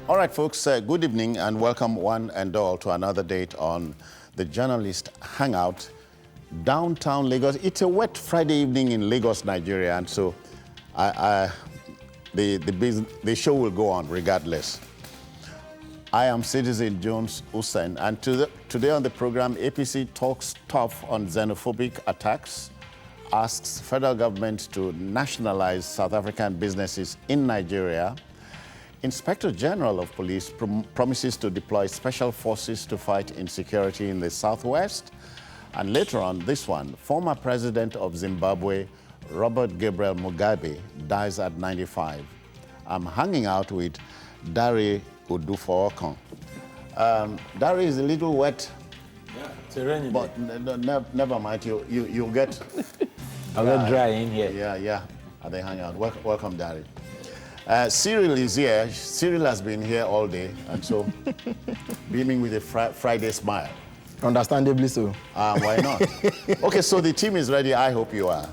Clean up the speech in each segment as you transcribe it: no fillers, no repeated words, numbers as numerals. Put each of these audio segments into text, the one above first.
All right, folks, good evening and welcome one and all to another date on the Journalist Hangout, downtown Lagos. It's a wet Friday evening in Lagos, Nigeria, and so the show will go on regardless. I am Citizen Jones Hussein, and today on the program, APC talks tough on xenophobic attacks, asks federal government to nationalize South African businesses in Nigeria. Inspector General of Police promises to deploy special forces to fight insecurity in the Southwest. And later on, this one, former President of Zimbabwe, Robert Gabriel Mugabe, dies at 95. I'm hanging out with Dari Udufo-Okon. Dari is a little wet. Yeah, it's a rainy but never mind, you'll get... I'll get dry in here. Yeah, and they hang out. Welcome, Dari. Cyril is here. Cyril has been here all day, and so beaming with a Friday smile. Understandably so. Why not? Okay, so the team is ready. I hope you are.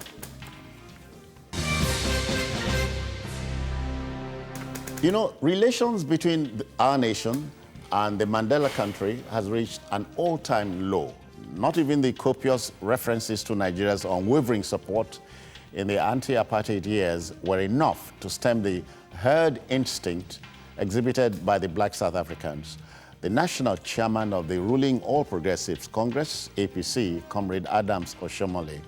You know, relations between our nation and the Mandela country has reached an all-time low. Not even the copious references to Nigeria's unwavering support in the anti-apartheid years were enough to stem the herd instinct exhibited by the black South Africans. The national chairman of the ruling All Progressives Congress, APC, Comrade Adams Oshomole,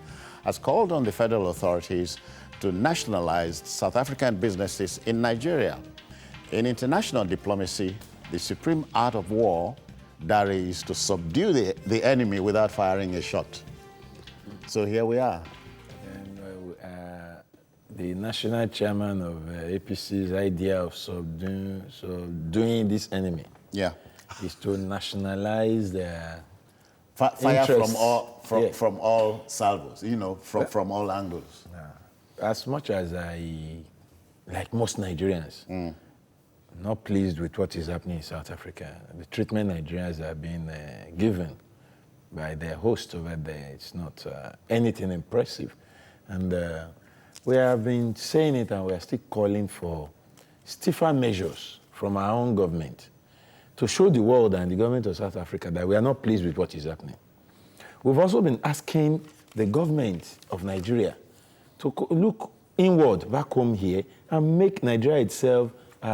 has called on the federal authorities to nationalize South African businesses in Nigeria. In international diplomacy, the supreme art of war, Dari, is to subdue the enemy without firing a shot. So here we are. The national chairman of APC's idea of subduing this enemy is to nationalize the fire from all salvos, you know, from all angles. As much as like most Nigerians, not pleased with what is happening in South Africa. The treatment Nigerians have been given by their host over there, it's not anything impressive. And we have been saying it, and we are still calling for stiffer measures from our own government to show the world and the government of South Africa that we are not pleased with what is happening. We've also been asking the government of Nigeria to look inward back home here and make Nigeria itself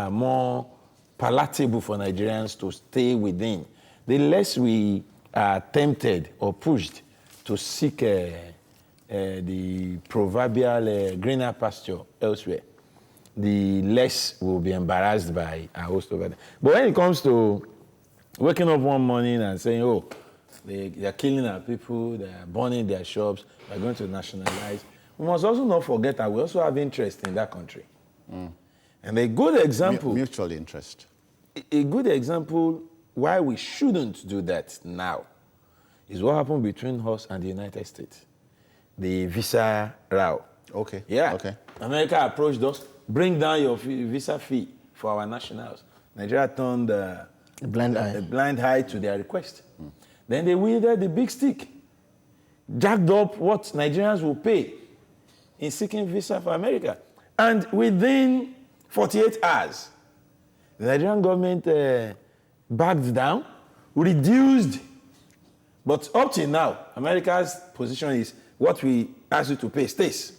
more palatable for Nigerians to stay within. The less we are tempted or pushed to seek the proverbial greener pasture elsewhere, the less we'll be embarrassed by our host over there. But when it comes to waking up one morning and saying, oh, they're killing our people, they're burning their shops, they're going to nationalize, we must also not forget that we also have interest in that country. And a good example... Mutual interest. A good example why we shouldn't do that now is what happened between us and the United States. The visa row. Okay. Yeah. Okay. America approached us, bring down your visa fee for our nationals. Nigeria turned a blind eye to their request. Then they wielded the big stick, jacked up what Nigerians will pay in seeking visa for America. And within 48 hours, the Nigerian government backed down, reduced, but up till now, America's position is what we ask you to pay stays.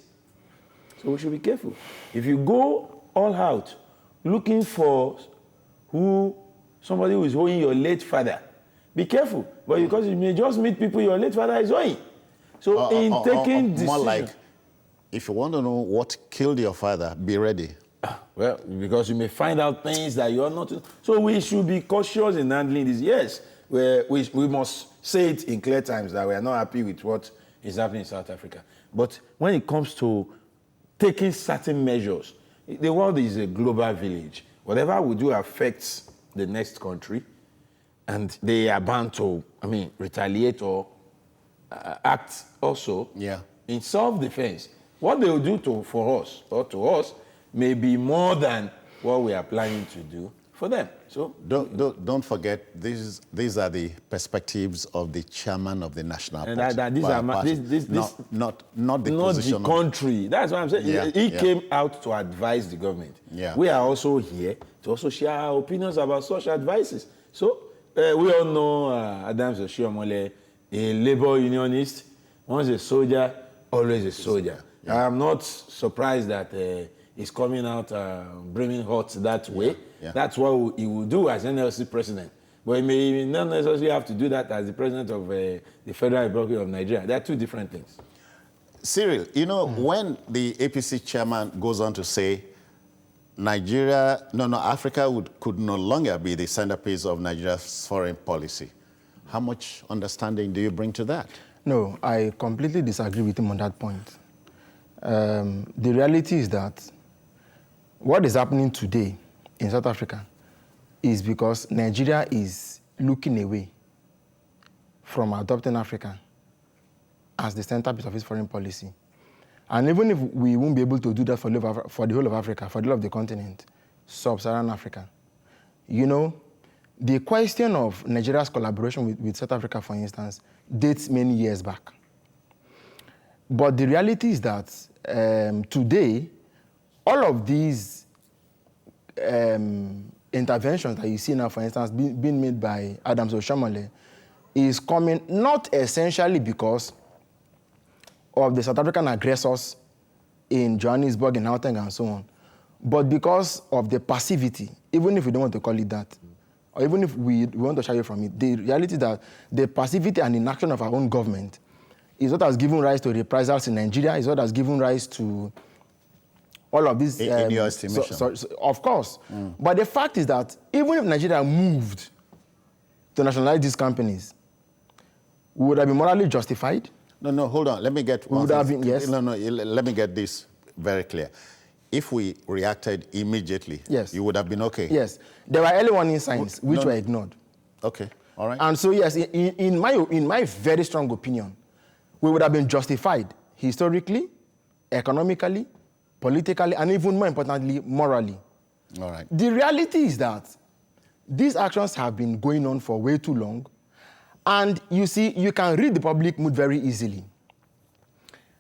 So we should be careful. If you go all out looking for somebody who is owing your late father, be careful. But because you may just meet people your late father is owing. So taking decisions... More like, if you want to know what killed your father, be ready. Well, because you may find out things that you are not... So we should be cautious in handling this. Yes, we must say it in clear times that we are not happy with what is happening in South Africa. But when it comes to taking certain measures, the world is a global village. Whatever we do affects the next country, and they are bound to, retaliate or act also in self-defense. What they will do for us or to us may be more than what we are planning to do for them. So don't forget, these are the perspectives of the chairman of the national party. Not the position the country. That's what I'm saying. Yeah, he came out to advise the government. Yeah. We are also here to also share our opinions about such advices. So we all know Adams Oshiomhole, a labor unionist, once a soldier, always a soldier. Yeah. I'm not surprised that he's coming out bringing hot that way. Yeah. That's what he will do as NLC president. But he may not necessarily have to do that as the president of the Federal Republic of Nigeria. They are two different things. Cyril, you know, when the APC chairman goes on to say Africa could no longer be the centerpiece of Nigeria's foreign policy, how much understanding do you bring to that? No, I completely disagree with him on that point. The reality is that what is happening today in South Africa is because Nigeria is looking away from adopting Africa as the centerpiece of its foreign policy. And even if we won't be able to do that for the whole of Africa, for the whole of the continent, sub-Saharan Africa, you know, the question of Nigeria's collaboration with South Africa, for instance, dates many years back. But the reality is that today, all of these interventions that you see now, for instance, being made by Adams Oshiomhole, is coming not essentially because of the South African aggressors in Johannesburg and Gauteng and so on, but because of the passivity, even if we don't want to call it that, or even if we want to shy away from it, the reality is that the passivity and inaction of our own government is what has given rise to reprisals in Nigeria, is what has given rise to all of these... in your estimation? Of course. But the fact is that even if Nigeria moved to nationalize these companies, would that be morally justified? No, hold on. Let me get one thing. Yes. No, let me get this very clear. If we reacted immediately, yes, you would have been okay? Yes. There were early warning signs which were ignored. Okay, all right. And so, yes, in my very strong opinion, we would have been justified historically, economically, politically, and even more importantly, morally. All right. The reality is that these actions have been going on for way too long. And you see, you can read the public mood very easily.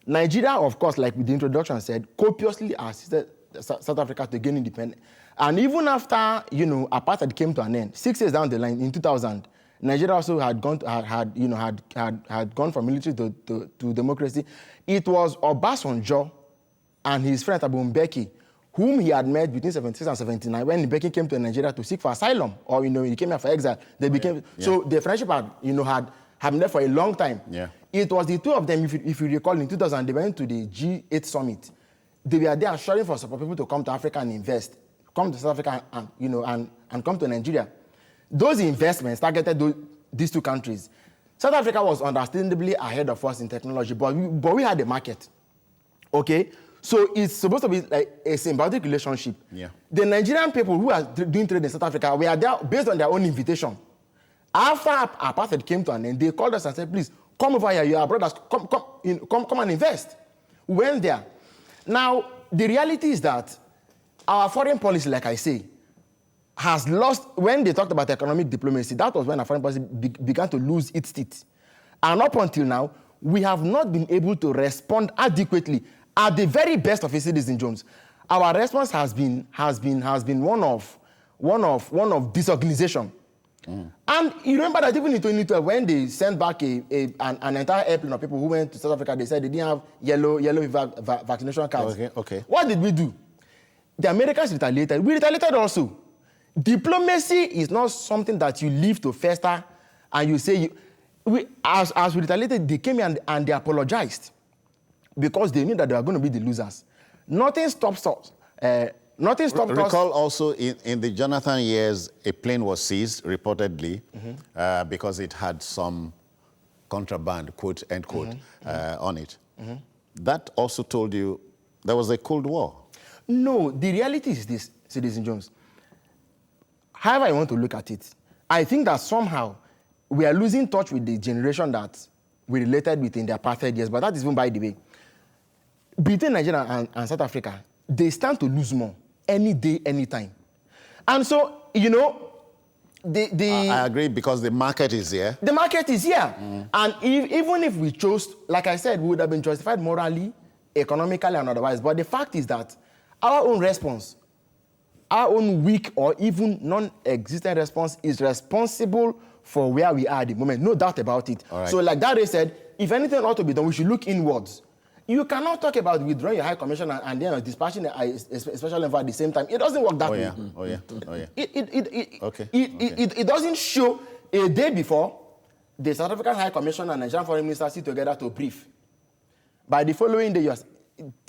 Nigeria, of course, like the introduction said, copiously assisted South Africa to gain independence. And even after, you know, apartheid came to an end, 6 years down the line, in 2000, Nigeria also had gone from military to democracy. It was Obasanjo and his friend Thabo Mbeki, whom he had met between 76 and 79, when Mbeki came to Nigeria to seek for asylum, or, you know, he came here for exile. They became, so the friendship had been there for a long time. Yeah. It was the two of them, if you recall, in 2000, they went to the G8 summit. They were there assuring for some people to come to Africa and invest, come to South Africa and come to Nigeria. Those investments targeted these two countries. South Africa was understandably ahead of us in technology, but we had a market. Okay? So it's supposed to be like a symbiotic relationship. Yeah. The Nigerian people who are doing trade in South Africa, we are there based on their own invitation. After apartheid came to an end, they called us and said, please, come over here, you are brothers, come and invest. We went there. Now, the reality is that our foreign policy, like I say, has lost, when they talked about economic diplomacy, that was when our foreign policy began to lose its teeth. And up until now, we have not been able to respond adequately at the very best of a citizen, Jones. Our response has been one of disorganization. And you remember that even in 2012, when they sent back an entire airplane of people who went to South Africa, they said they didn't have yellow fever vaccination cards. Okay. What did we do? The Americans retaliated. We retaliated also. Diplomacy is not something that you leave to fester and you say, as we retaliated, they came in and they apologized because they knew that they were going to be the losers. Nothing stops us. Recall also in the Jonathan years, a plane was seized, reportedly, because it had some contraband, quote, end quote, on it. That also told you there was a Cold War. No, the reality is this, Citizen Jones. However I want to look at it, I think that somehow we are losing touch with the generation that we related with in the apartheid years, but that is even by the way. Between Nigeria and South Africa, they stand to lose more any day, any time. And so, you know, I agree, because the market is here. The market is here. And even if we chose, like I said, we would have been justified morally, economically, and otherwise. But the fact is that our own response, our own weak or even non-existent response is responsible for where we are at the moment. No doubt about it. Right. So like Dare said, if anything ought to be done, we should look inwards. You cannot talk about withdrawing your high commissioner and then dispatching a special envoy at the same time. It doesn't work that way. Oh yeah. It doesn't show a day before the South African High Commissioner and Nigerian Foreign Minister sit together to brief. By the following day,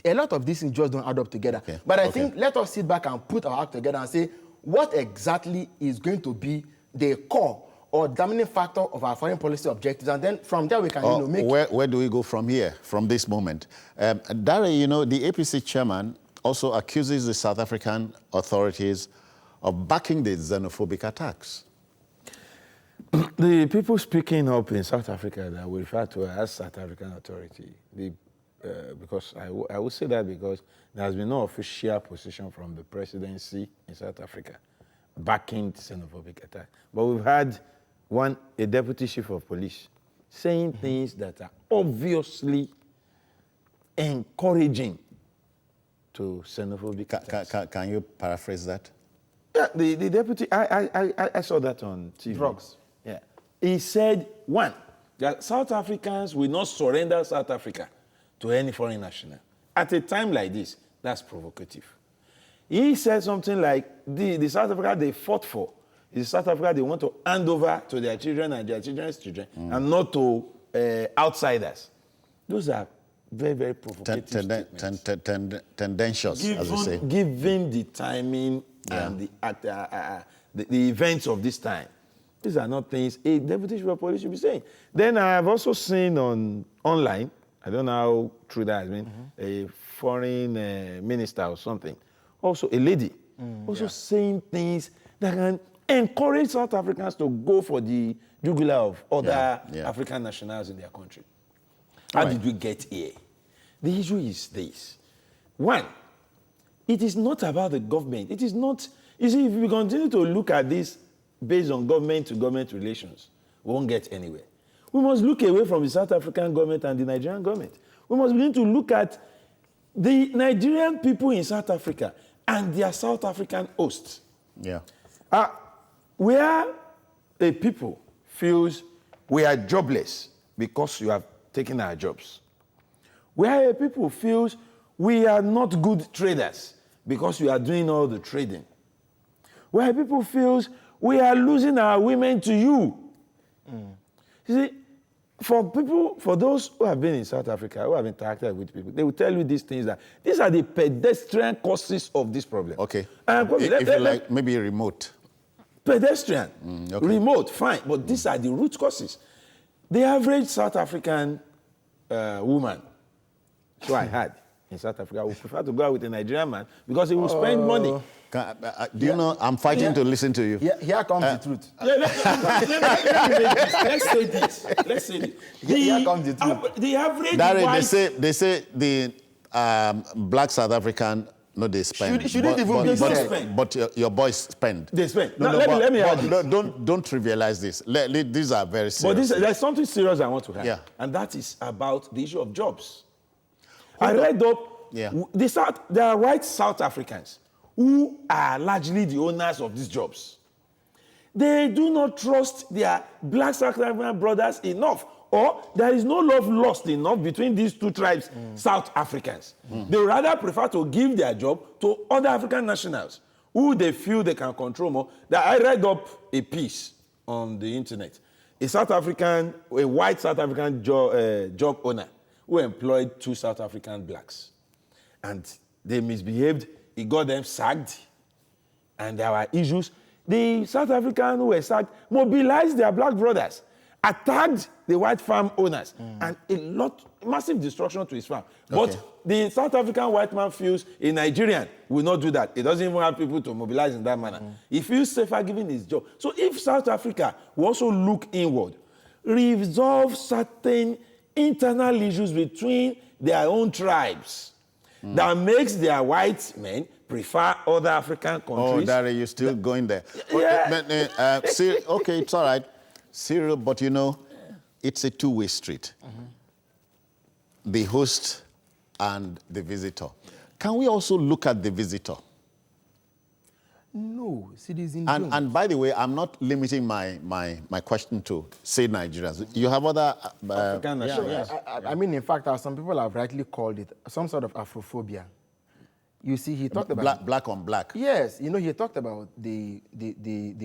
a lot of these things just don't add up together. Okay. But I think let us sit back and put our act together and say what exactly is going to be the core or dominant factor of our foreign policy objectives, and then from there we can make... Where do we go from here, from this moment? Dare, the APC chairman also accuses the South African authorities of backing the xenophobic attacks. The people speaking up in South Africa that we refer to as South African authority, because I would say that because there has been no official position from the presidency in South Africa backing the xenophobic attack. But we've had a deputy chief of police saying things that are obviously encouraging to xenophobic attacks. Can you paraphrase that? Yeah, the deputy, I saw that on TV. Drugs. Yeah. He said, one, that South Africans will not surrender South Africa to any foreign national. At a time like this, that's provocative. He said something like, the South Africa they fought for is South Africa they want to hand over to their children and their children's children, and not to outsiders. Those are very, very provocative statements. Tendentious, as we say. Given the timing and the events of this time, these are not things a deputy chief of police should be saying. Then I have also seen online, I don't know how true that has been, a foreign minister or something, also a lady, saying things that can encourage South Africans to go for the jugular of other African nationals in their country. How did we get here? The issue is this. One, it is not about the government. It is not, you see, if we continue to look at this based on government-to-government relations, we won't get anywhere. We must look away from the South African government and the Nigerian government. We must begin to look at the Nigerian people in South Africa and their South African hosts. Yeah. Where a people feels we are jobless because you have taken our jobs. Where a people feels we are not good traders because you are doing all the trading. Where people feels we are losing our women to you. You see, for those who have been in South Africa, who have interacted with people, they will tell you these things, that these are the pedestrian causes of this problem. Okay. If you like, maybe remote. Pedestrian, okay. Remote, fine, but these are the root causes. The average South African woman, so I had in South Africa, would prefer to go out with a Nigerian man because he will spend money. Do you know, I'm fighting to listen to you. Here comes the truth. Let's say this. Here comes the truth. The average Darren, white... they say the black South African, no, they spend. Shouldn't even be said. But your boys spend. They spend. Let me add this. Don't trivialize this. These are very serious. But there's something serious I want to have. Yeah. And that is about the issue of jobs. I read up, there are white South Africans who are largely the owners of these jobs. They do not trust their black South African brothers enough, or there is no love lost enough between these two tribes, South Africans. They would rather prefer to give their job to other African nationals who they feel they can control more. I read up a piece on the internet. A white South African job owner who employed 2 South African blacks. And they misbehaved. He got them sacked. And there were issues. The South Africans who were sacked mobilized their black brothers, attacked the white farm owners, and massive destruction to his farm. Okay. But the South African white man feels a Nigerian will not do that. He doesn't even have people to mobilize in that manner. He feels safer giving his job. So if South Africa will also look inward, resolve certain internal issues between their own tribes that makes their white men prefer other African countries. Oh, Dari, you're still going there. Yeah. Okay, it's all right. Cyril, but you know, it's a two-way street. The host and the visitor. Can we also look at the visitor? No, citizen. And by the way, I'm not limiting my question to, say, Nigerians. You have other... African nationals. I mean, in fact, as some people have rightly called it, some sort of Afrophobia. You see, he talked about... Black on black. Yes, you know, he talked about the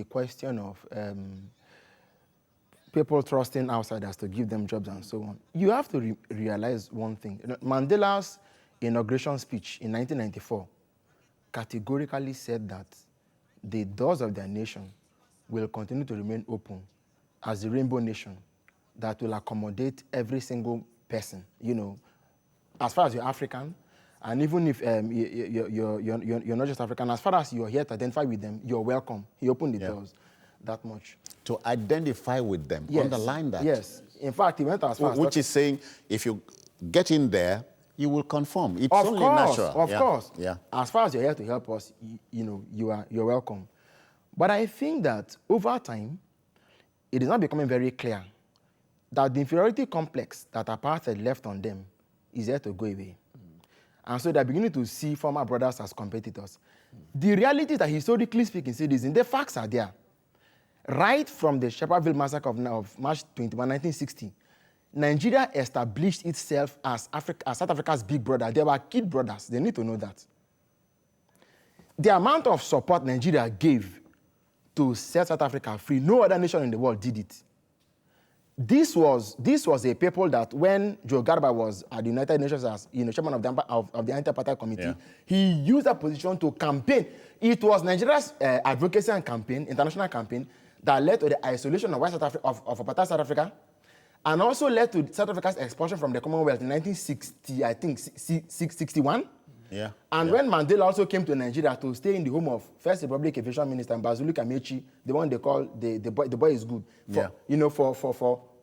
question of people trusting outsiders to give them jobs and so on. You have to realize one thing. You know, Mandela's inauguration speech in 1994 categorically said that the doors of their nation will continue to remain open as the rainbow nation that will accommodate every single person, you know, as far as you're African, and even if you're not just African, as far as you're here to identify with them, you're welcome. He opened the doors that much. To identify with them, yes. Underline that. Yes. In fact, he went as far as... Which is saying, if you get in there, you will conform. It's of only course, natural. Of course. Yeah. As far as you're here to help us, you know, you're welcome. But I think that over time, it is now becoming very clear that the inferiority complex that apartheid left on them is here to go away. And so they're beginning to see former brothers as competitors. The reality is that, historically speaking, citizens, the facts are there. Right from the Shepherdville massacre of March 21, 1960, Nigeria established itself as South Africa's big brother. They were kid brothers. They need to know that. The amount of support Nigeria gave to set South Africa free, no other nation in the world did it. This was a people that when Joe Garba was at the United Nations as chairman of the Anti-Apartheid Committee, he used that position to campaign. It was Nigeria's advocacy and campaign, international campaign, that led to the isolation of apartheid South Africa, and also led to South Africa's expulsion from the Commonwealth in 1960, I think, 61. Yeah. And when Mandela also came to Nigeria to stay in the home of First Republic Aviation Minister Mbazulu Kamechi, the one they call the boy is good,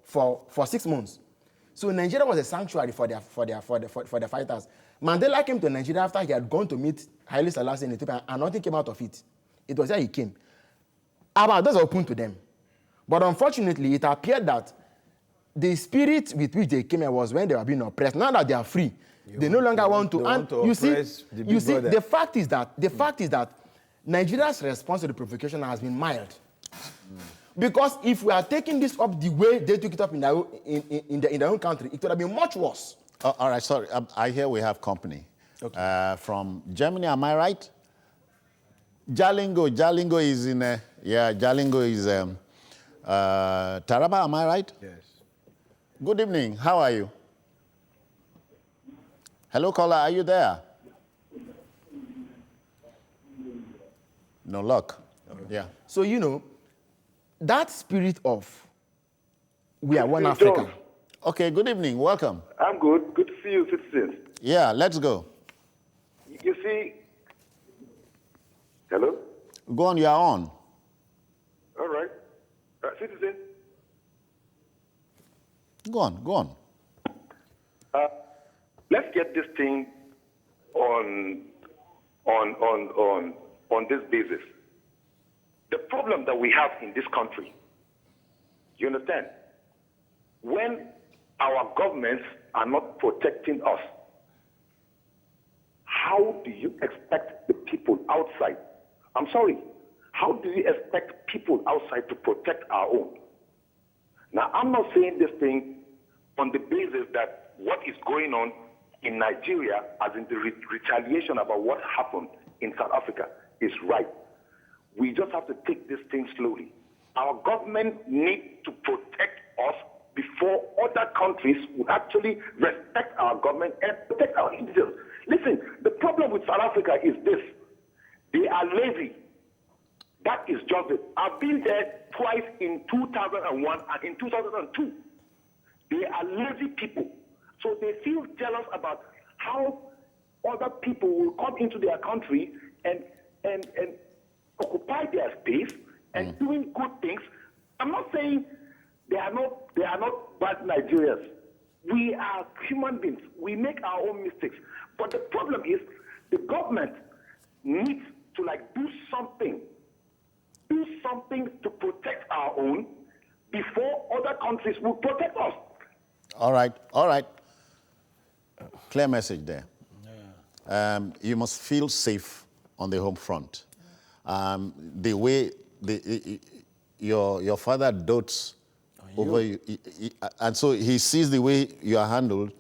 for 6 months. So Nigeria was a sanctuary for their fighters. Mandela came to Nigeria after he had gone to meet Haile Selassie in Ethiopia, and nothing came out of it. It was there he came. Our doors are open to them. But unfortunately, it appeared that the spirit with which they came here was when they were being oppressed. Now that they are free, they no longer want to. And you see, the fact is that Nigeria's response to the provocation has been mild. Because if we are taking this up the way they took it up in their own country, it would have been much worse. All right, sorry. I hear we have company. Okay. From Germany, am I right? Jalingo is in Jalingo is Taraba, am I right? Yes. Good evening, how are you? Hello, caller, are you there? No luck. Okay. Yeah. So, you know, that spirit of we are one Africa. Okay, good evening, welcome. I'm good. Good to see you, citizens. Yeah, let's go. You see, hello? Go on, you are on. All right. Citizen? Go on. Let's get this thing on this basis. The problem that we have in this country, you understand? When our governments are not protecting us, how do you expect the people outside? I'm sorry. How do you expect people outside to protect our own? Now, I'm not saying this thing on the basis that what is going on in Nigeria, as in the retaliation about what happened in South Africa, is right. We just have to take this thing slowly. Our government needs to protect us before other countries would actually respect our government and protect our individuals. Listen, the problem with South Africa is this. They are lazy. That is just it. I've been there twice in 2001 and in 2002. They are lazy people. So they feel jealous about how other people will come into their country and occupy their space and doing good things. I'm not saying they are not bad Nigerians. We are human beings. We make our own mistakes. But the problem is the government needs to do something to protect our own before other countries will protect us. All right. Clear message there. You must feel safe on the home front. The way your father dotes over you, and so he sees the way you are handled.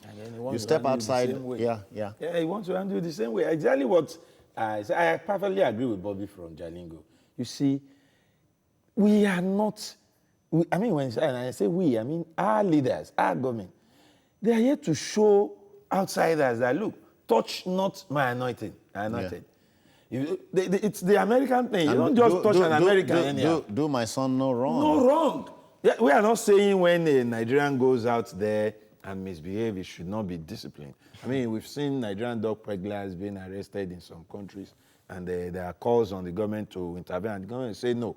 You step outside. Yeah, he wants to handle it the same way. Exactly what I perfectly agree with Bobby from Jalingo. You see, we are not. When I say we, I mean our leaders, our government. They are here to show outsiders that look, touch not my anointing. It's the American thing. You don't just touch an American anyhow. Do my son no wrong. No wrong. Yeah, we are not saying when a Nigerian goes out there and misbehaves, he should not be disciplined. I mean, we've seen Nigerian dog peddlers being arrested in some countries, and there are calls on the government to intervene, and the government say no.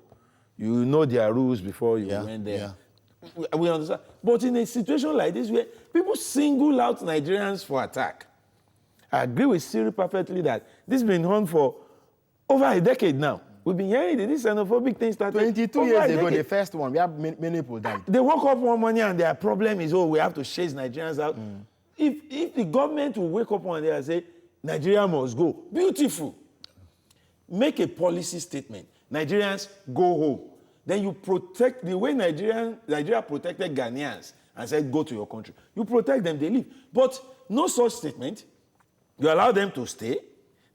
You know their rules before you went there. Yeah. We understand. But in a situation like this where people single out Nigerians for attack, I agree with Siri perfectly that this has been on for over a decade now. We've been hearing this xenophobic thing started 22 years ago, the first one, we have many people died. They woke up one morning and their problem is, we have to chase Nigerians out. If the government will wake up one day and say, Nigeria must go, beautiful. Make a policy statement. Nigerians, go home. Then you protect, the way Nigeria protected Ghanaians and said, go to your country. You protect them, they leave. But no such statement. You allow them to stay.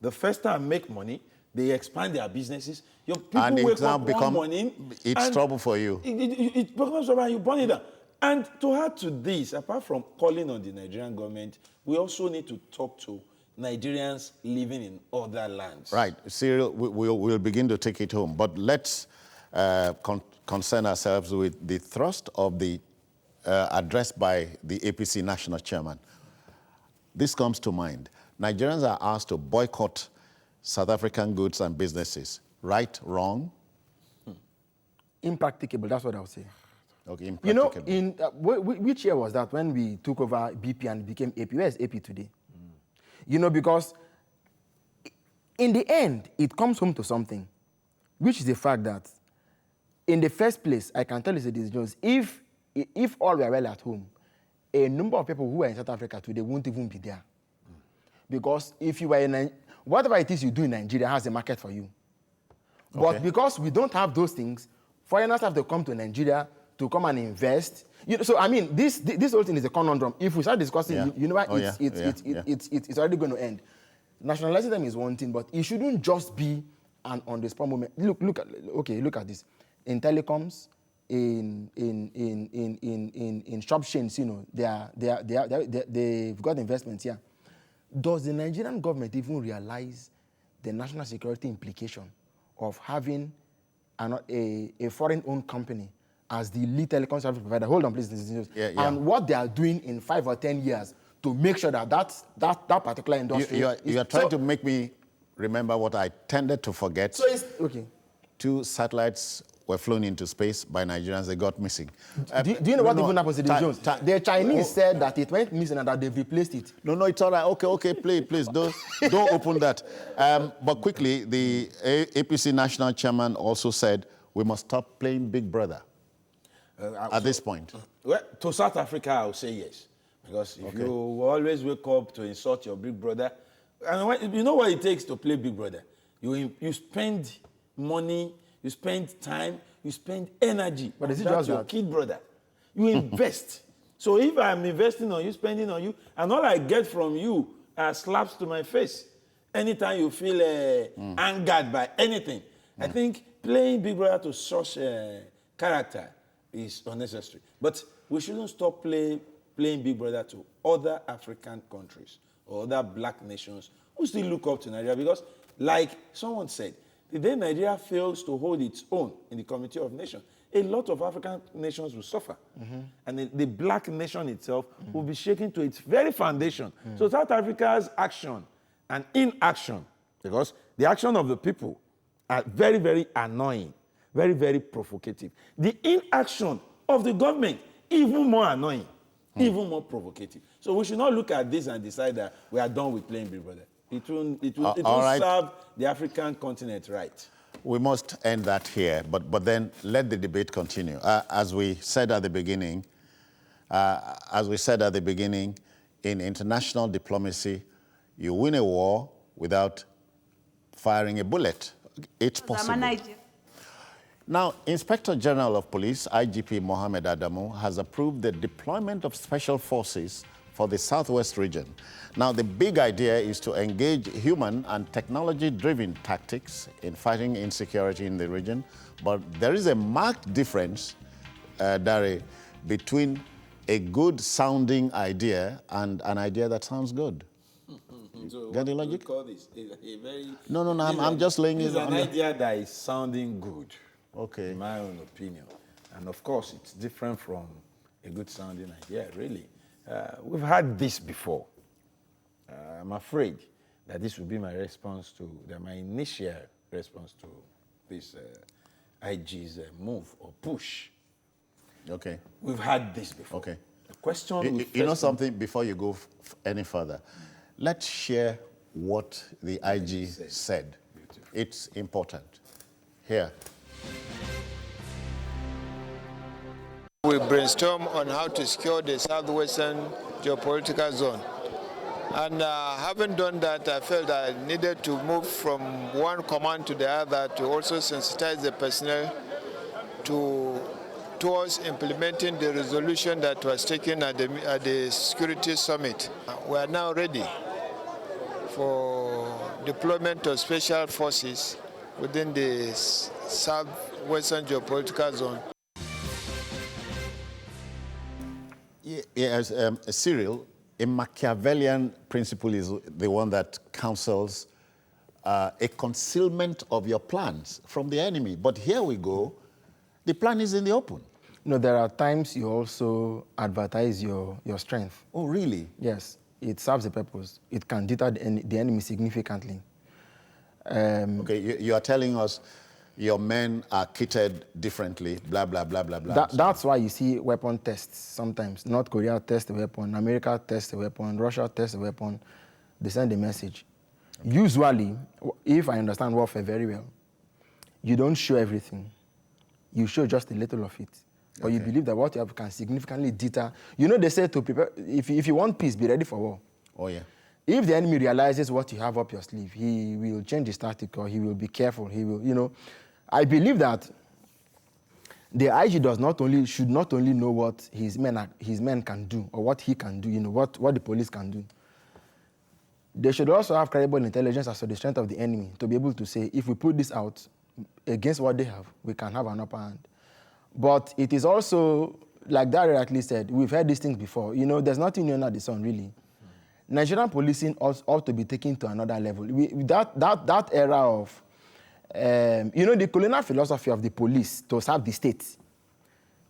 The first time make money. They expand their businesses. Your people and wake up one morning. It's trouble for you. It becomes trouble and you burn it down. And to add to this, apart from calling on the Nigerian government, we also need to talk to Nigerians living in other lands. Right. Cyril, we'll begin to take it home. But let's concern ourselves with the thrust of the address by the APC national chairman. This comes to mind. Nigerians are asked to boycott South African goods and businesses. Right, wrong? Impracticable, that's what I would say. Okay, impracticable. You know, which year was that when we took over BP and became AP? Where is AP today? You know, because in the end, it comes home to something, which is the fact that in the first place, I can tell you, Cedric Jones, if all were well at home, a number of people who are in South Africa today won't even be there. Because if you were in whatever it is you do in Nigeria has a market for you. But because we don't have those things, foreigners have to come to Nigeria to come and invest. So, I mean, this whole thing is a conundrum. If we start discussing, you know what, it's already going to end. Nationalizing them is one thing, but it shouldn't just be an on-the-spot moment. Look at this. In telecoms, in shop chains, you know, they've got investments here. Does the Nigerian government even realize the national security implication of having a foreign-owned company as the lead telecom service provider? Hold on, please. And what they are doing in 5 or 10 years to make sure that particular industry... You are trying to make me remember what I tended to forget. So it's... Okay. 2 satellites were flown into space by Nigerians. They got missing. Do you know what even happened to the Jones? The Chinese said that it went missing and that they've replaced it. No, it's all right. Okay, please, don't open that. But quickly, the APC national chairman also said we must stop playing Big Brother at this point. Well, to South Africa, I would say yes. Because if you always wake up to insult your big brother, and you know what it takes to play Big Brother? You spend money, you spend time, you spend energy. But is it just your kid brother? You invest. So if I'm investing on you, spending on you, and all I get from you are slaps to my face, anytime you feel angered by anything, I think playing Big Brother to such character is unnecessary. But we shouldn't stop playing Big Brother to other African countries or other black nations who still look up to Nigeria. Because, like someone said, the day Nigeria fails to hold its own in the Committee of Nations, a lot of African nations will suffer. And the black nation itself will be shaken to its very foundation. So South Africa's action and inaction, because the action of the people are very, very annoying, very, very provocative. The inaction of the government, even more annoying, even more provocative. So we should not look at this and decide that we are done with playing Big Brother. It won't right. serve the African continent right. We must end that here, but then let the debate continue. As we said at the beginning, in international diplomacy, you win a war without firing a bullet. It's possible. Now, Inspector General of Police, IGP Mohammed Adamu, has approved the deployment of special forces for the Southwest region. Now, the big idea is to engage human and technology-driven tactics in fighting insecurity in the region, but there is a marked difference, Dari, between a good-sounding idea and an idea that sounds good. So Get the logic? Call this a very... No, I'm just laying it on. It's an idea that is sounding good. Okay. In my own opinion. And of course, it's different from a good-sounding idea, really. We've had this before. I'm afraid that this will be my response to, my initial response to this IG's move or push. Okay. We've had this before. Okay. The question you know something, before you go any further, let's share what the IG said. Beautiful. It's important. Here. We brainstorm on how to secure the southwestern geopolitical zone. And having done that, I felt I needed to move from one command to the other to also sensitize the personnel towards implementing the resolution that was taken at the Security Summit. We are now ready for deployment of special forces within the southwestern geopolitical zone. Yes, Cyril, a Machiavellian principle is the one that counsels a concealment of your plans from the enemy. But here we go, the plan is in the open. No, there are times you also advertise your strength. Oh, really? Yes, it serves a purpose. It can deter the enemy significantly. Okay, you are telling us your men are kitted differently, blah, blah, blah, blah, blah. That's why you see weapon tests sometimes. North Korea tests a weapon, America tests a weapon, Russia tests a weapon. They send a message. Okay. Usually, if I understand warfare very well, you don't show everything. You show just a little of it. But you believe that what you have can significantly deter. You know, they say to prepare, if you want peace, be ready for war. Oh, yeah. If the enemy realizes what you have up your sleeve, he will change his tactic, or he will be careful. He will, you know. I believe that the IG should not only know what his men can do, or what he can do, you know, what the police can do. They should also have credible intelligence as to the strength of the enemy to be able to say, if we put this out against what they have, we can have an upper hand. But it is also, like Dari rightly said, we've heard these things before. You know, there's nothing new under the sun, really. Nigerian policing ought to be taken to another level. That era of, you know, the colonial philosophy of the police to serve the state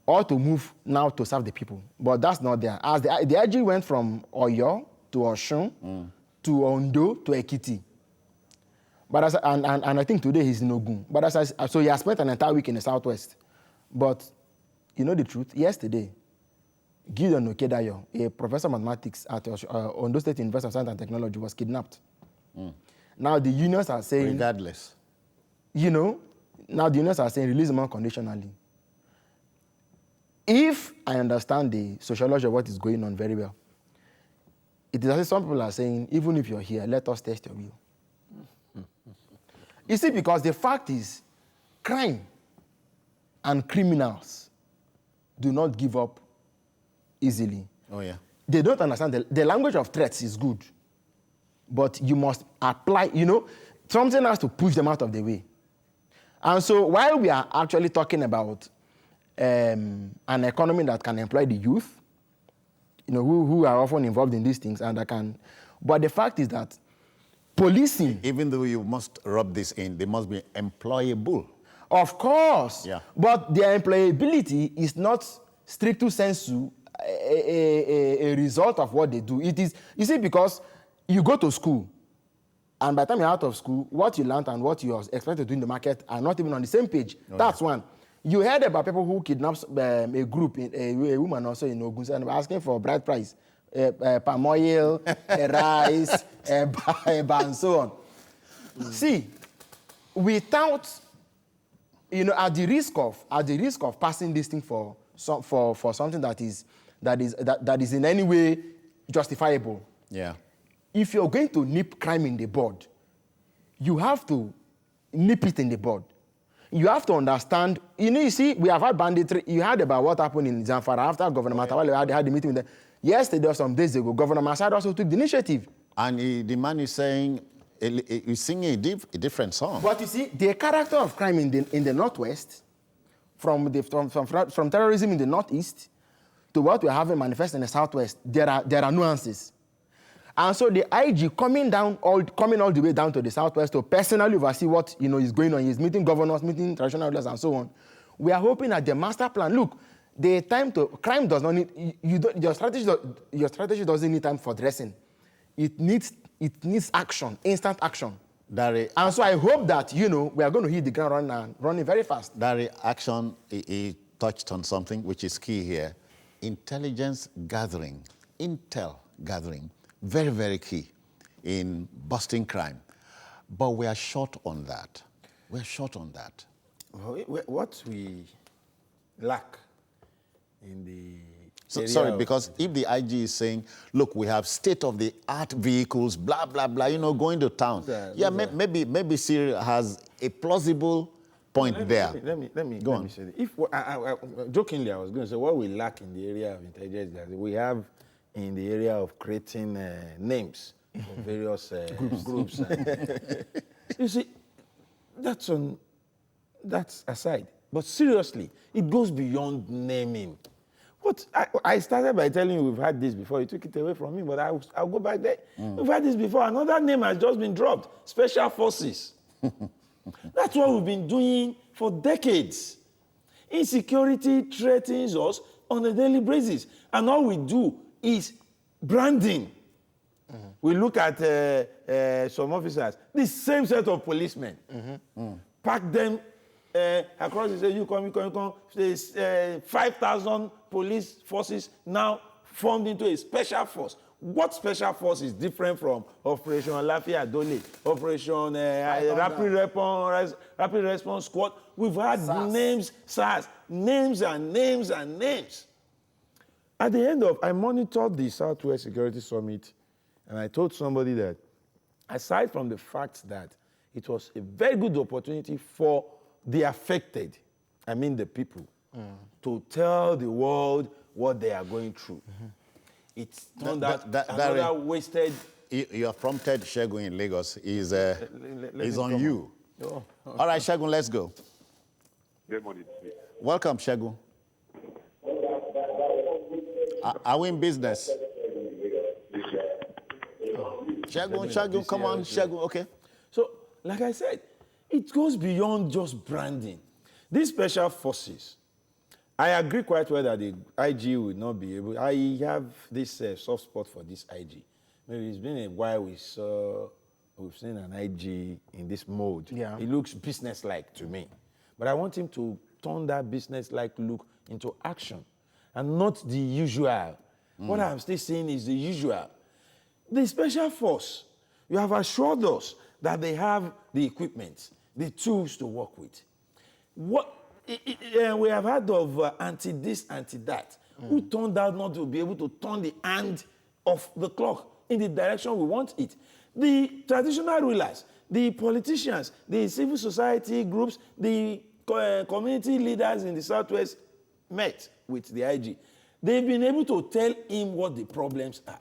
ought to move now to serve the people. But that's not there. As the IG went from Oyo to Osun to Ondo to Ekiti. But and I think today he's in Ogun. But so he has spent an entire week in the southwest. But you know the truth? Yesterday, Gideon Okedayo, a professor of mathematics at Ondo State University of Science and Technology, was kidnapped. Now the unions are saying... Regardless. You know, now the unions are saying release him unconditionally. If I understand the sociology of what is going on very well, it is as if some people are saying, even if you're here, let us test your will. You see, because the fact is, crime and criminals do not give up easily. Oh, yeah. They don't understand. The language of threats is good, but you must apply, you know, something has to push them out of the way. And so while we are actually talking about an economy that can employ the youth, you know, who are often involved in these things, and that can, but the fact is that policing... Even though you must rub this in, they must be employable. Of course. Yeah. But their employability is not stricto sensu a result of what they do. It is, you see, because you go to school, and by the time you're out of school, what you learned and what you are expected to do in the market are not even on the same page. Oh, that's one. You heard about people who kidnaps a group, a woman also in Ogun, and asking for a bride price, palm oil, rice, and so on. See, without, at the risk of passing this thing for something that is in any way justifiable. Yeah. If you're going to nip crime in the bud, you have to nip it in the bud. You have to understand, you see, we have had banditry. You heard about what happened in Zamfara after Governor Matawale had the meeting with them. Yesterday or some days ago, Governor Masad also took the initiative. And the man is saying, he's singing a different song. But you see, the character of crime in the Northwest, from terrorism in the Northeast, to what we're having manifest in the Southwest, there are nuances. And so the IG coming all the way down to the Southwest to personally oversee what is going on. He's meeting governors, meeting traditional rulers, and so on. We are hoping that the master plan. Look, the time to crime does not need your strategy doesn't need time for dressing. It needs action, instant action. And so I hope that we are going to hit the ground running very fast. That action, he touched on something which is key here: intelligence gathering, intel gathering. Very, very key in busting crime. But we are short on that. We're short on that. What we lack in the sorry, because if the IG is saying, look, we have state-of-the-art vehicles, blah, blah, blah, going to town. Maybe Syria has a plausible point there. Let me go on. Say that. Jokingly, I was going to say what we lack in the area of intelligence that we have in the area of creating names for various groups. You see, that's aside. But seriously, it goes beyond naming. I started by telling you we've had this before. You took it away from me, but I'll go back there. We've had this before. Another name has just been dropped: Special Forces. That's what we've been doing for decades. Insecurity threatens us on a daily basis, and all we do is branding. We look at some officers, the same set of policemen, pack them across the state. You come. There's 5,000 police forces now formed into a special force. What special force is different from Operation Lafia Dole, Operation Rapid Response Squad? We've had names, SARS, names and names and names. At the end I monitored the Southwest Security Summit, and I told somebody that aside from the fact that it was a very good opportunity for the affected, I mean the people, to tell the world what they are going through. It's turned out another wasted... You have prompted Segun in Lagos. He's on you. Oh, okay. All right, Segun, let's go. Good morning. Welcome, Segun. Are we in business? Segun, come on, Segun, okay. So, like I said, it goes beyond just branding. These special forces, I agree quite well that the IG would not be able. I have this soft spot for this IG. Maybe it's been a while we've seen an IG in this mode. Yeah. It looks business-like to me. But I want him to turn that business-like look into action and not the usual. What I'm still seeing is the usual. The special force, you have assured us that they have the equipment, the tools to work with. We have heard of anti-this, anti-that, who turned out not to be able to turn the hand of the clock in the direction we want it. The traditional rulers, the politicians, the civil society groups, the community leaders in the Southwest met with the IG. They've been able to tell him what the problems are.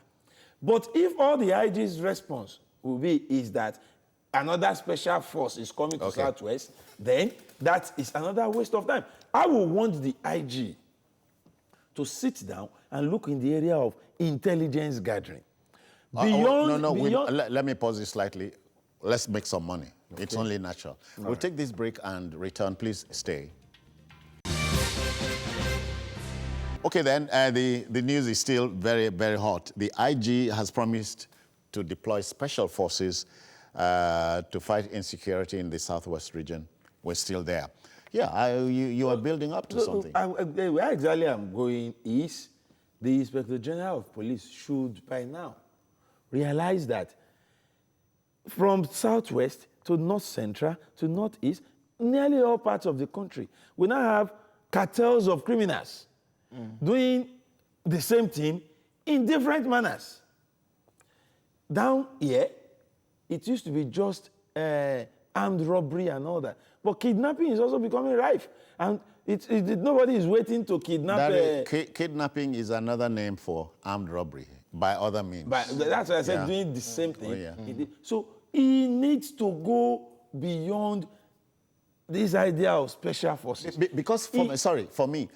But if all the IG's response will be is that another special force is coming to Southwest, then that is another waste of time. I will want the IG to sit down and look in the area of intelligence gathering. Let me pause it slightly. Let's make some money. Okay. It's only natural. We'll take this break and return. Please stay. Okay, then, the news is still very, very hot. The IG has promised to deploy special forces to fight insecurity in the Southwest region. We're still there. Yeah, you are building up to something. Where exactly I'm going is the Inspector General of Police should, by now, realize that from southwest to north central to northeast, nearly all parts of the country, we now have cartels of criminals doing the same thing in different manners. Down here, it used to be just armed robbery and all that. But kidnapping is also becoming rife. And nobody is waiting to kidnap. Kidnapping is another name for armed robbery by other means. But that's why I said doing the same thing. Oh, yeah. So he needs to go beyond this idea of special forces. Because, for me,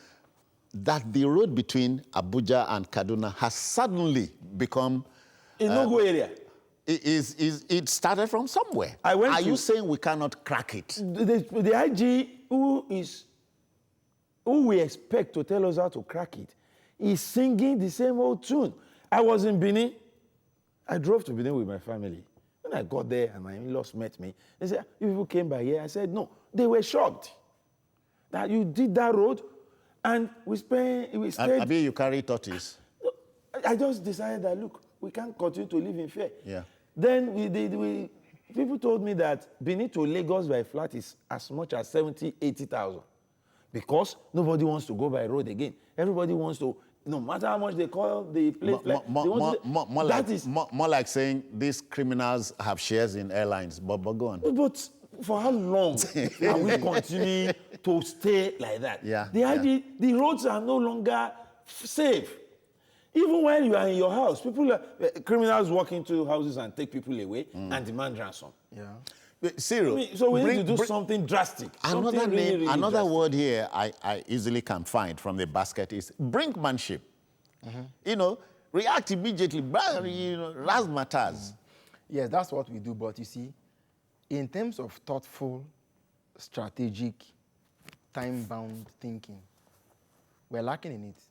that the road between Abuja and Kaduna has suddenly become a no-go area. It started from somewhere. Are you saying we cannot crack it? The IG who we expect to tell us how to crack it is singing the same old tune. I was in Benin. I drove to Benin with my family. When I got there and my in-laws met me, they said, "You people came by here." I said, "No." They were shocked that you did that road, and we stayed. Abi, you carry tortoise. I just decided that, look, we can't continue to live in fear. Yeah. Then people told me that Benin to Lagos by flight is as much as 70,000-80,000 because nobody wants to go by road again. Everybody wants to, no matter how much they call the place, more like saying these criminals have shares in airlines. But go on. But for how long are we continuing to stay like that? Yeah. The roads are no longer safe. Even when you are in your house, criminals walk into houses and take people away and demand ransom. Yeah. Cyril, so we need to do something drastic. Another word here I easily can find from the basket is brinkmanship. You know, react immediately, razzmatazz. Yes, that's what we do. But you see, in terms of thoughtful, strategic, time-bound thinking, we're lacking in it.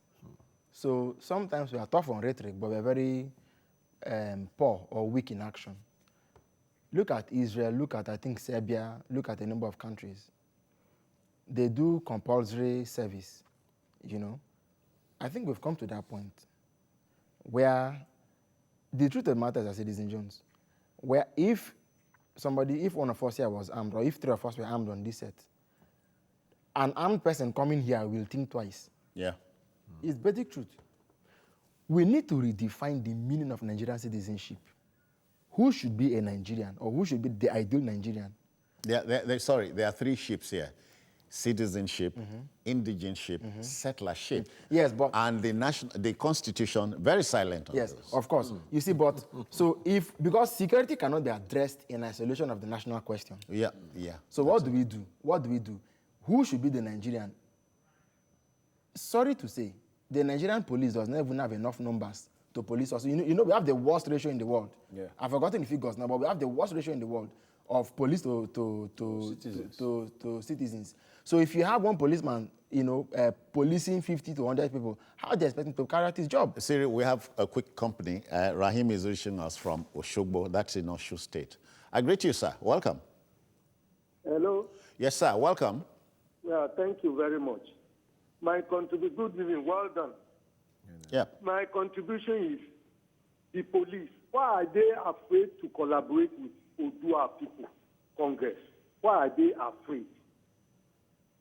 So sometimes we are tough on rhetoric, but we're very poor or weak in action. Look at Israel, look at, I think, Serbia, look at a number of countries. They do compulsory service, you know. I think we've come to that point where the truth of the matter is, as Citizen Jones, where if one of us here was armed, or if three of us were armed on this set, an armed person coming here will think twice. Yeah. It's basic truth. We need to redefine the meaning of Nigerian citizenship. Who should be a Nigerian, or who should be the ideal Nigerian? There are three ships here. Citizenship, indigenship, settlership. Yes, but... And the Constitution, very silent on yes, those. of course. You see, but... because security cannot be addressed in isolation of the national question. Yeah. So what do we do? Who should be the Nigerian? Sorry to say, the Nigerian police does not even have enough numbers to police us. You know, we have the worst ratio in the world. Yeah. I've forgotten the figures now, but we have the worst ratio in the world of police to citizens. So if you have one policeman, policing 50 to 100 people, how are they expecting to carry out his job? Siri, we have a quick company. Rahim is reaching us from Oshogbo. That's in Oshu State. I greet you, sir. Welcome. Hello. Yes, sir. Welcome. Yeah, thank you very much. My contribution, good evening, well done. Yeah. My contribution is the police. Why are they afraid to collaborate with Odua people, Congress? Why are they afraid?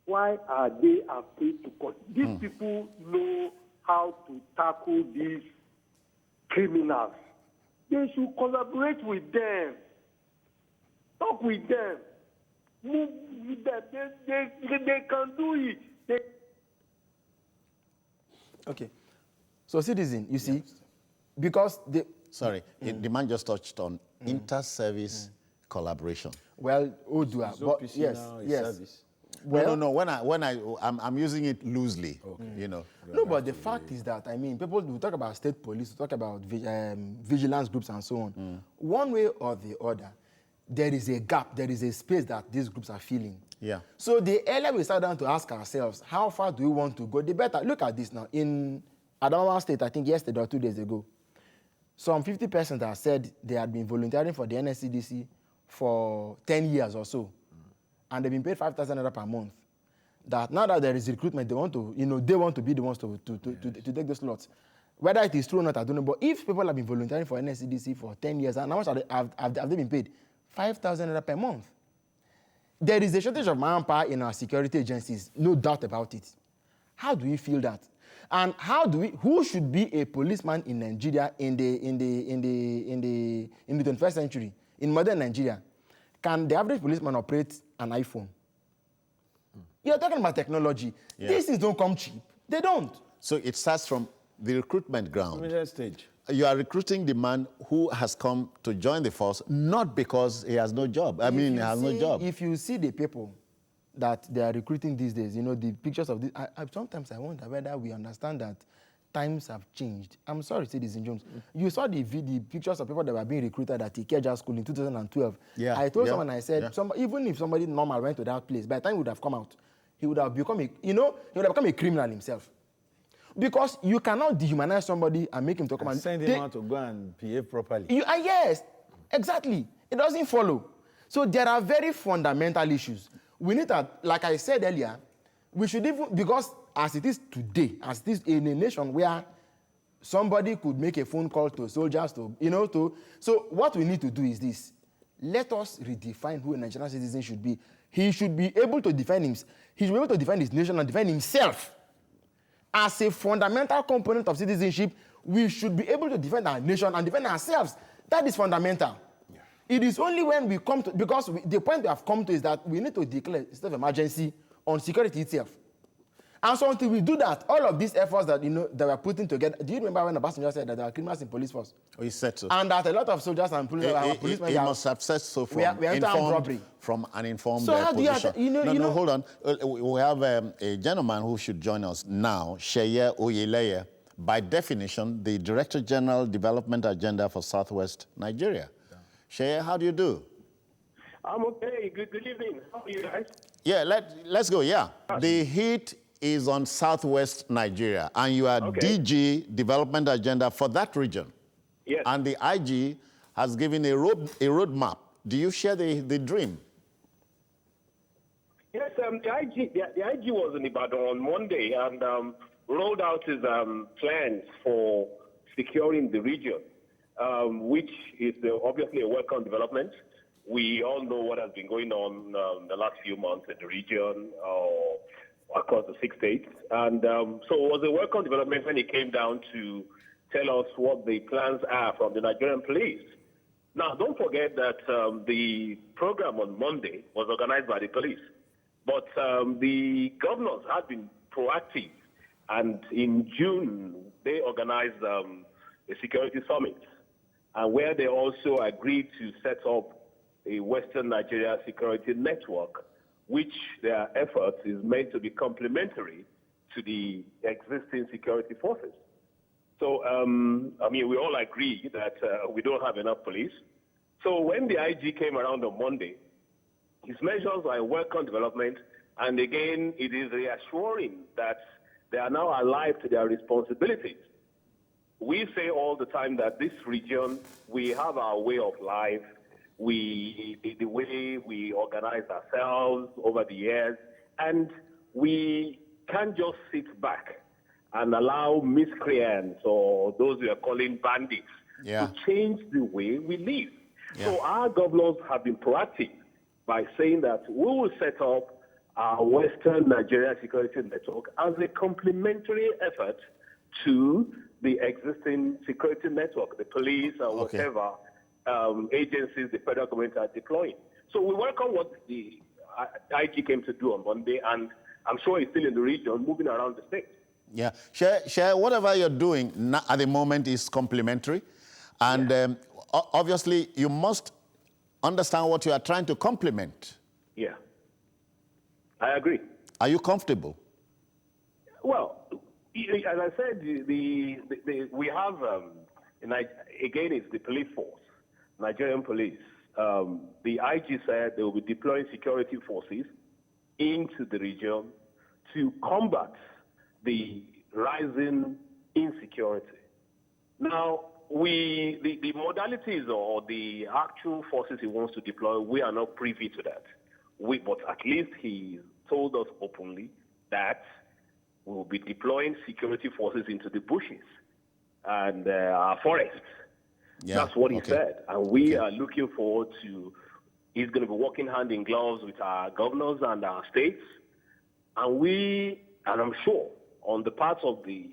Why are they afraid to These people know how to tackle these criminals. They should collaborate with them. Talk with them. Move with them. They can do it. Okay. So, citizen, you see, because the... Sorry, the man just touched on inter-service collaboration. Well, Odua, So but yes. Service. Well, No. I'm using it loosely. Okay. No, but the fact is that, people will talk about state police, talk about vigilance groups and so on. One way or the other, there is a gap, there is a space that these groups are filling. Yeah. So the earlier we start down to ask ourselves, how far do we want to go? The better. Look at this now. In Adamawa State, I think yesterday or 2 days ago, some 50% have said they had been volunteering for the NSCDC for 10 years or so. And they've been paid 5,000 naira per month. That now that there is recruitment, they want to be the ones to take those slots. Whether it is true or not, I don't know. But if people have been volunteering for NSCDC for 10 years, and how much have they been paid? 5,000 naira per month. There is a shortage of manpower in our security agencies, no doubt about it. How do we feel that? And who should be a policeman in Nigeria in the 21st century, in modern Nigeria? Can the average policeman operate an iPhone? You're talking about technology. Yeah. These things don't come cheap. They don't. So it starts from the recruitment ground. Middle stage. You are recruiting the man who has come to join the force, not because he has no job. He has no job. If you see the people that they are recruiting these days, you know, the pictures of this, sometimes I wonder whether we understand that times have changed. I'm sorry to say this in Jones. You saw the pictures of people that were being recruited at Ikeja School in 2012. Yeah. I told someone, I said, even if somebody normal went to that place, by the time he would have come out, he would have become a criminal himself. Because you cannot dehumanize somebody and make him to come and send him out to go and behave properly. Yes, exactly. It doesn't follow. So there are very fundamental issues. We need to, like I said earlier, we should even, because as it is today, as it is in a nation where somebody could make a phone call to soldiers so what we need to do is this. Let us redefine who a Nigerian citizen should be. He should be able to defend himself. He should be able to defend his nation and defend himself. As a fundamental component of citizenship, we should be able to defend our nation and defend ourselves. That is fundamental. Yeah. It is only when we come to, because the point we have come to is that we need to declare a state of emergency on security itself. And so until we do that, all of these efforts that that we're putting together, do you remember when Obasanjo said that there are criminals in police force? Oh, he said so. And that a lot of soldiers and policemen... He must have said so from an informed position. No, hold on. We have a gentleman who should join us now, Sheye Oyeleye, by definition, the Director General Development Agenda for Southwest Nigeria. Yeah. Sheye, how do you do? I'm okay. Good evening. How are you guys? Yeah, let's go. Yeah. The heat is on Southwest Nigeria, and you are DG Development Agenda for that region. Yes. And the IG has given a roadmap. Do you share the dream? Yes, the IG was in Ibadan on Monday and rolled out his plans for securing the region, which is obviously a welcome development. We all know what has been going on the last few months in the region, across the 6 states. And so it was a welcome development when it came down to tell us what the plans are from the Nigerian police. Now, don't forget that the program on Monday was organized by the police. But the governors had been proactive. And in June, they organized a security summit, and where they also agreed to set up a Western Nigeria security network, which their efforts is meant to be complementary to the existing security forces. So, I mean, we all agree that we don't have enough police. So when the IG came around on Monday, his measures are a welcome development, and again, it is reassuring that they are now alive to their responsibilities. We say all the time that this region, we have our way of life, the way we organize ourselves over the years, and we can't just sit back and allow miscreants or those we are calling bandits to change the way we live. So our governors have been proactive by saying that we will set up our Western Nigeria Security Network as a complementary effort to the existing security network, the police or whatever agencies the federal government are deploying. So we welcome what the IG came to do on Monday, and I'm sure he's still in the region, moving around the state. Yeah, Share whatever you're doing at the moment is complementary. And obviously, you must understand what you are trying to complement. Yeah, I agree. Are you comfortable? Well, as I said, we have, again, it's the police force, Nigerian police. The IG said they will be deploying security forces into the region to combat the rising insecurity. Now, the modalities or the actual forces he wants to deploy, we are not privy to that. But at least he told us openly that we will be deploying security forces into the bushes and our forests. Yeah, That's what he okay. said. And we are looking forward to, he's going to be working hand in gloves with our governors and our states. And I'm sure on the part of the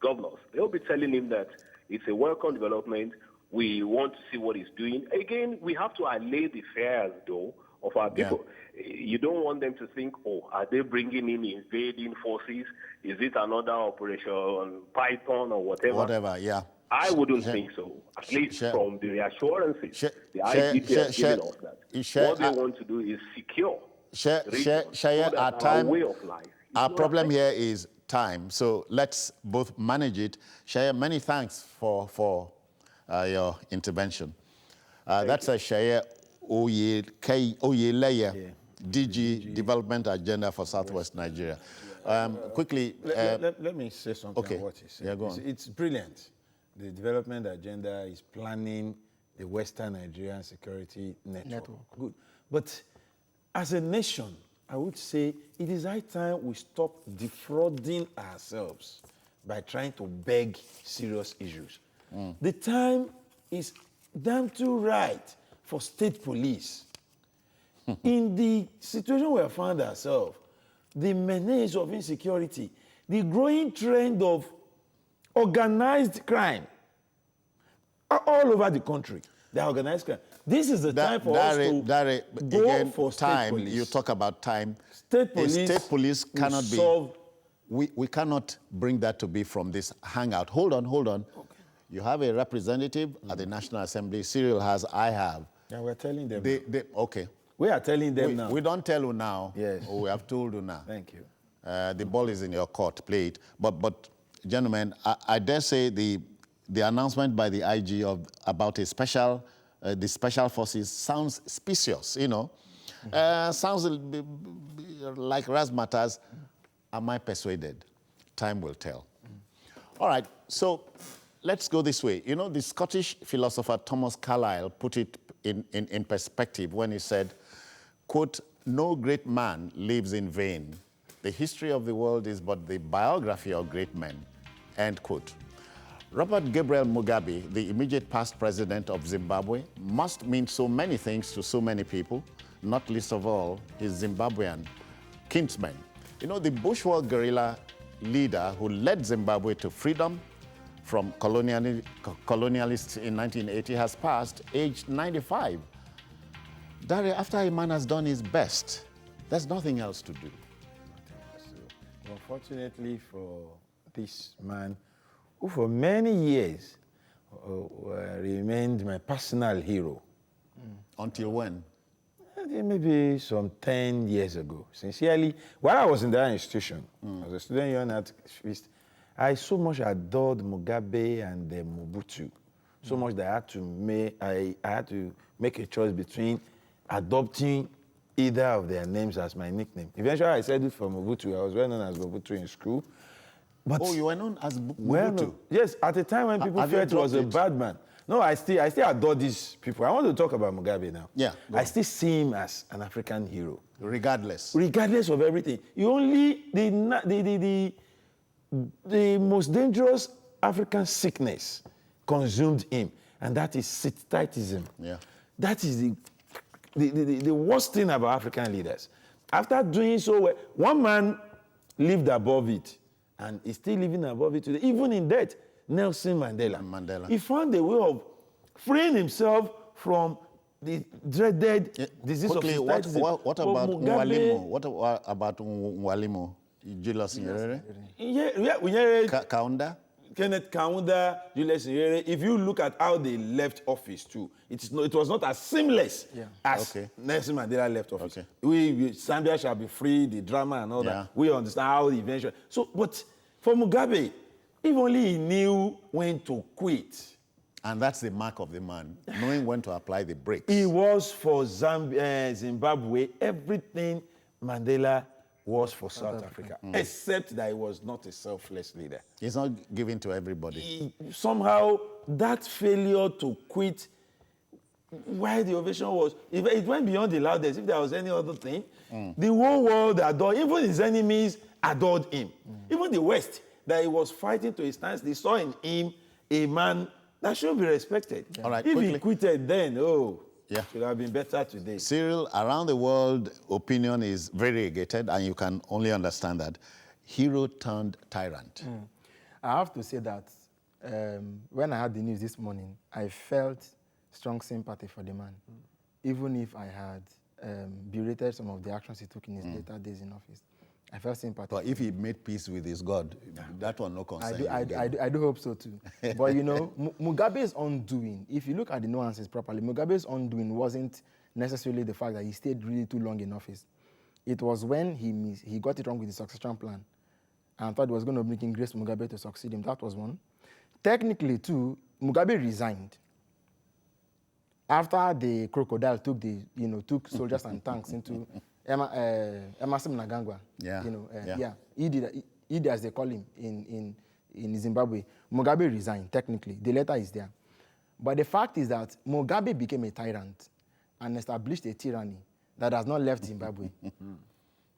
governors, they'll be telling him that it's a welcome development. We want to see what he's doing. Again, we have to allay the fears, though, of our people. You don't want them to think, oh, are they bringing in invading forces? Is it another Operation Python or whatever? Whatever, yeah. I wouldn't think so, at least from the reassurances the IGP has given us that what they want to do is secure our way of life. Our problem here is time, so let's both manage it. Shaya, many thanks for your intervention. That's a Shaya Oyeleye, DG Development Agenda for Southwest Nigeria. Quickly. Let me say something okay. on what he said. Yeah, go on. It's brilliant. The development agenda is planning the Western Nigerian security network. Good. But as a nation, I would say it is high time we stop defrauding ourselves by trying to beg serious issues. The time is damn too right for state police. In the situation we have found ourselves, the menace of insecurity, the growing trend of organized crime all over the country, the organized crime. This is the time for us to go again, for state time. police. You talk about time. State police cannot be. Solve. We cannot bring that to be from this hangout. Hold on. Okay. You have a representative at the National Assembly. Cyril has. I have. Yeah, we're telling them. Okay. We are telling them now. We don't tell you now. Yes. We have told you now. Thank you. The ball is in your court. Play it. But gentlemen, I dare say the announcement by the IG about the special forces sounds specious, you know. Sounds like razzmatazz. Am I persuaded? Time will tell. All right, so let's go this way. You know, the Scottish philosopher Thomas Carlyle put it in perspective when he said, quote, "No great man lives in vain. The history of the world is but the biography of great men," end quote. Robert Gabriel Mugabe, the immediate past president of Zimbabwe, must mean so many things to so many people, not least of all his Zimbabwean kinsmen. You know, the bourgeois guerrilla leader who led Zimbabwe to freedom from colonialists in 1980 has passed, aged 95. Dari, after a man has done his best, there's nothing else to do. Unfortunately for this man, who for many years remained my personal hero. Until when? Maybe some 10 years ago. Sincerely, while I was in that institution, as a student union activist, I so much adored Mugabe and Mobutu, so much that I had to make a choice between adopting either of their names as my nickname. Eventually, I said it for Mobutu. I was well known as Mobutu in school. But you were known as Mobutu? Well, yes, at the time when people felt he was a bad man. No, I still adore these people. I want to talk about Mugabe now. Yeah. I still see him as an African hero. Regardless of everything. The most dangerous African sickness consumed him, and that is sit-tightism. Yeah. That is the worst thing about African leaders. After doing so well, one man lived above it, and is still living above it today, even in death. Nelson Mandela. He found a way of freeing himself from the dreaded disease quickly, of sit-tightism. What about Mwalimu? What about Mwalimu? Julius Nyerere? Kaunda? Kenneth Kaunda, Julius Nyerere. If you look at how they left office too, it was not as seamless as Nelson Mandela left office. Okay. Zambia shall be free, the drama and all that. We understand how the eventually. So, but for Mugabe, if only he knew when to quit. And that's the mark of the man, knowing when to apply the brakes. He was for Zimbabwe everything Mandela was for South Africa, except that he was not a selfless leader. He's not giving to everybody. Somehow, that failure to quit, while the ovation was, it went beyond the loudest. If there was any other thing, the whole world adored, even his enemies adored him. Even the West, that he was fighting to his stance, they saw in him a man that should be respected. All right, if quickly. he quitted then, should have been better today. Cyril, around the world, opinion is variegated, and you can only understand that. Hero turned tyrant. I have to say that when I had the news this morning, I felt strong sympathy for the man, even if I had berated some of the actions he took in his later days in office. I felt sympathy. But if he made peace with his God, that one no concern. I do hope so too. But you know, Mugabe's undoing, if you look at the nuances properly, Mugabe's undoing wasn't necessarily the fact that he stayed really too long in office. It was when he got it wrong with the succession plan and thought it was going to bring in Grace Mugabe to succeed him. That was one. Technically too, Mugabe resigned after the crocodile took soldiers and tanks into Emerson Mnangagwa. He did as they call him in Zimbabwe. Mugabe resigned, technically. The letter is there. But the fact is that Mugabe became a tyrant and established a tyranny that has not left Zimbabwe.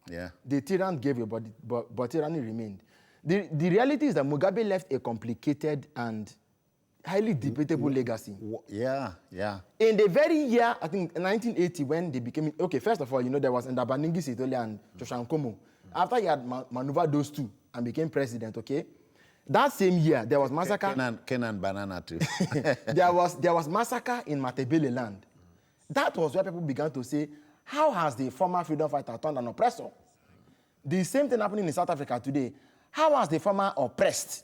The tyrant gave you, but tyranny remained. The reality is that Mugabe left a complicated and highly debatable legacy. In the very year, I think 1980, when they became, first of all, there was Ndabaningi Sitole and Joshua Nkomo. After he had maneuvered those two and became president, that same year, there was massacre. Kenan Banana too. there was massacre in Matebele land. That was where people began to say, how has the former freedom fighter turned an oppressor? The same thing happening in South Africa today. How has the former oppressed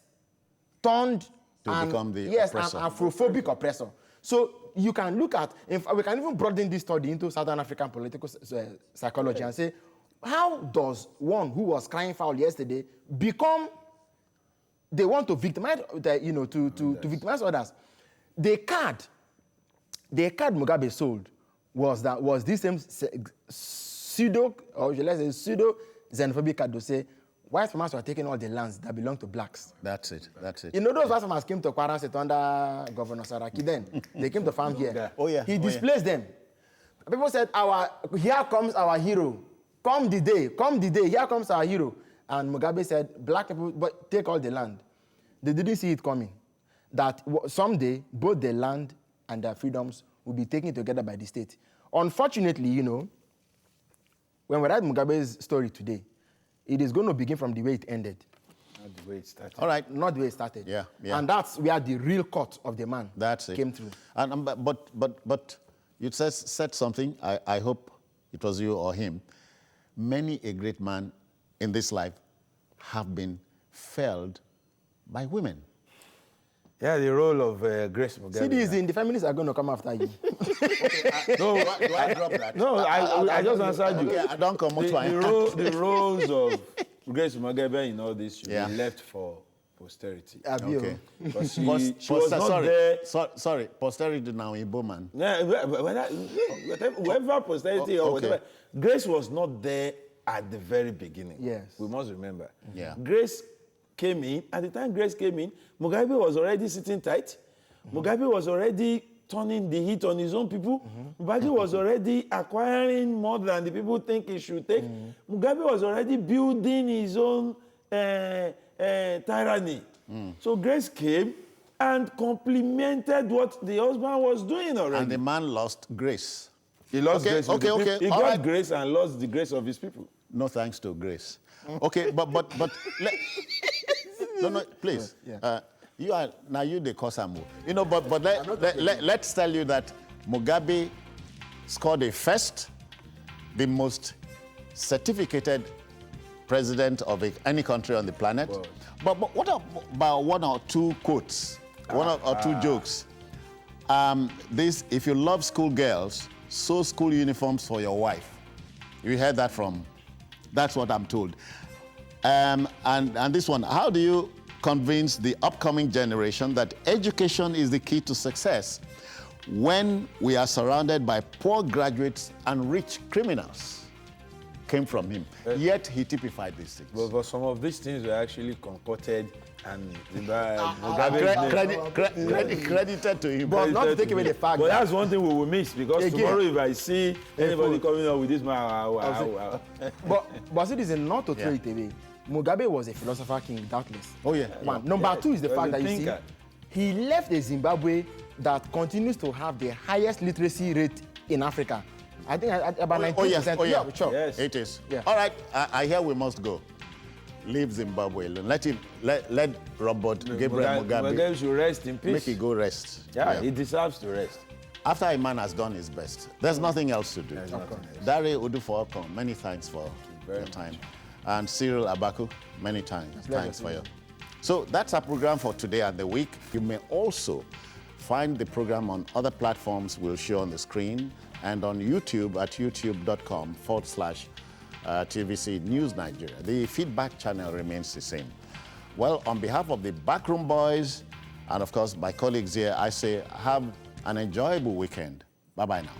turned to become the oppressor. An Afrophobic oppressor. So you can look at, we can even broaden this study into Southern African political psychology and say, how does one who was crying foul yesterday become, they want to victimize, to victimize others? The card Mugabe sold was this same pseudo xenophobic card to say, white farmers were taking all the lands that belong to blacks. That's it. Those white farmers came to Kwara State under Governor Saraki then. They came to farm here. He displaced them. People said, here comes our hero. Come the day, here comes our hero. And Mugabe said, black people, but take all the land. They didn't see it coming. That someday, both the land and their freedoms will be taken together by the state. Unfortunately, when we write Mugabe's story today, it is going to begin from the way it ended. Not the way it started. All right. Not the way it started. Yeah. And that's where the real cut of the man came through. And, but you said something, I hope it was you or him. Many a great man in this life have been felled by women. Yeah, the role of Grace Mugabe. See, the feminists are going to come after you. No, do I drop that? No, I just answered you. Okay, I don't come the roles of Grace Mugabe in all this should be left for posterity. Okay. Because she was not there. Sorry, posterity now in Bowman. Yeah, whoever posterity or whatever, Grace was not there at the very beginning. Yes. We must remember. Yeah. Grace came in. At the time Grace came in, Mugabe was already sitting tight. Mugabe was already turning the heat on his own people. Mugabe was already acquiring more than the people think he should take. Mugabe was already building his own tyranny. So Grace came and complemented what the husband was doing already. And the man lost grace. He lost grace. He got grace and lost the grace of his people. No thanks to grace. Okay, but no, please. You the Kosamu. But let's tell you that Mugabe scored a first, the most certificated president of any country on the planet. Wow. But what about one or two quotes, one or two jokes? This, if you love schoolgirls, sew school uniforms for your wife. You heard that from, that's what I'm told. And this one, how do you convince the upcoming generation that education is the key to success when we are surrounded by poor graduates and rich criminals? Came from him. Yet he typified these things. But some of these things were actually concocted and credited to him. But not to take away the fact. But that's one thing we will miss, because tomorrow if I see anybody coming up with this man, but citizen, not to throw it away. Mugabe was a philosopher king, doubtless. Oh yeah. One. Number two is the fact that you see, he left a Zimbabwe that continues to have the highest literacy rate in Africa. I think about 90%. Oh, yes. Oh, yeah. Sure. Yes. It is. Yeah. All right. I hear we must go. Leave Zimbabwe alone. Let Robert Gabriel Mugabe should rest in peace. make he go rest. Yeah, he deserves to rest. After a man has done his best, there's nothing else to do. Dare Udufor, many thanks for your time. And Cyril Abaku, many thanks for you. So that's our program for today and the week. You may also find the program on other platforms we'll show on the screen and on YouTube at youtube.com/TVC News Nigeria. The feedback channel remains the same. Well, on behalf of the Backroom Boys and, of course, my colleagues here, I say have an enjoyable weekend. Bye-bye now.